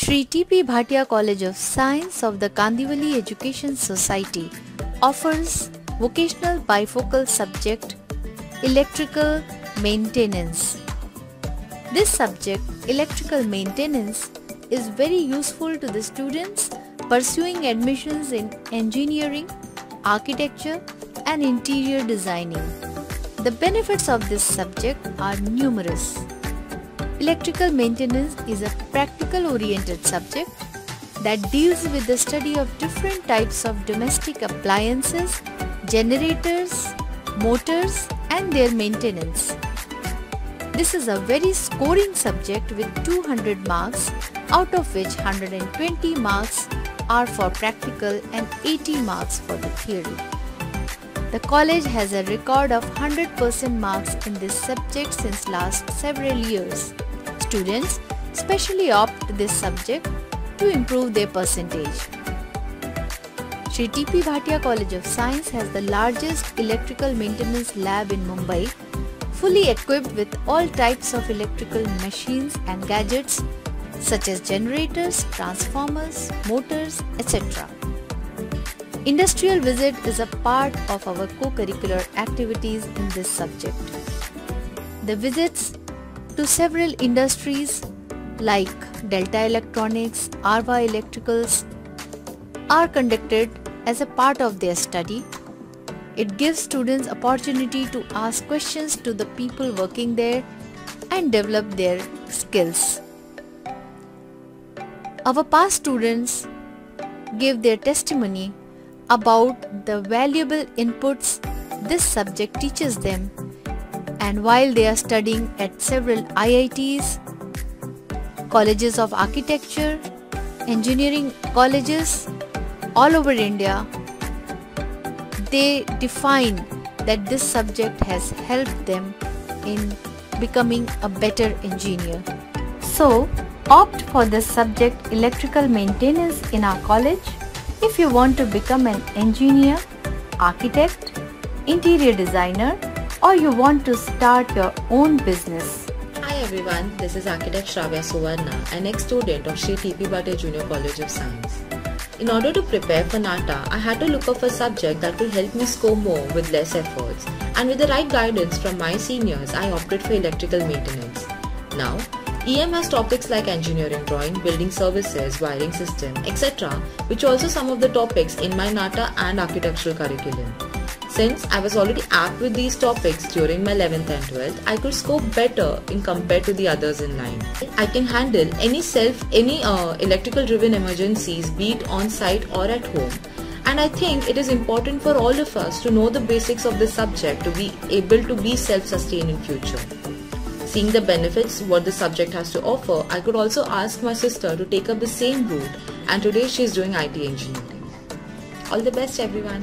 Shri T.P. Bhatia College of Science of the Kandivali Education Society offers vocational bifocal subject Electrical Maintenance. This subject, Electrical Maintenance, is very useful to the students pursuing admissions in engineering, architecture and interior designing. The benefits of this subject are numerous. Electrical maintenance is a practical-oriented subject that deals with the study of different types of domestic appliances, generators, motors and their maintenance. This is a very scoring subject with 200 marks, out of which 120 marks are for practical and 80 marks for the theory. The college has a record of 100% marks in this subject since last several years. Students specially opt this subject to improve their percentage. Shri T.P. Bhatia College of Science has the largest electrical maintenance lab in Mumbai, fully equipped with all types of electrical machines and gadgets such as generators, transformers, motors, etc. Industrial visit is a part of our co-curricular activities in this subject. The visits to several industries like Delta Electronics, Arva Electricals are conducted as a part of their study. It gives students opportunity to ask questions to the people working there and develop their skills. Our past students give their testimony about the valuable inputs this subject teaches them, and while they are studying at several IITs, colleges of architecture, engineering colleges all over India, they define that this subject has helped them in becoming a better engineer. So, opt for this subject Electrical Maintenance in our college if you want to become an engineer, architect, interior designer, or you want to start your own business. Hi everyone, this is Architect Shravya Suvarna, an ex-student of Shri T.P. Bhatia Junior College of Science. In order to prepare for NATA, I had to look up a subject that will help me score more with less efforts, and with the right guidance from my seniors, I opted for electrical maintenance. Now, EM has topics like engineering drawing, building services, wiring system, etc., which are also some of the topics in my NATA and architectural curriculum. Since I was already apt with these topics during my 11th and 12th, I could score better in compared to the others in line. I can handle any electrical driven emergencies, be it on site or at home. And I think it is important for all of us to know the basics of this subject to be able to be self-sustained in future. Seeing the benefits what the subject has to offer, I could also ask my sister to take up the same route, and today she is doing IT engineering. All the best everyone.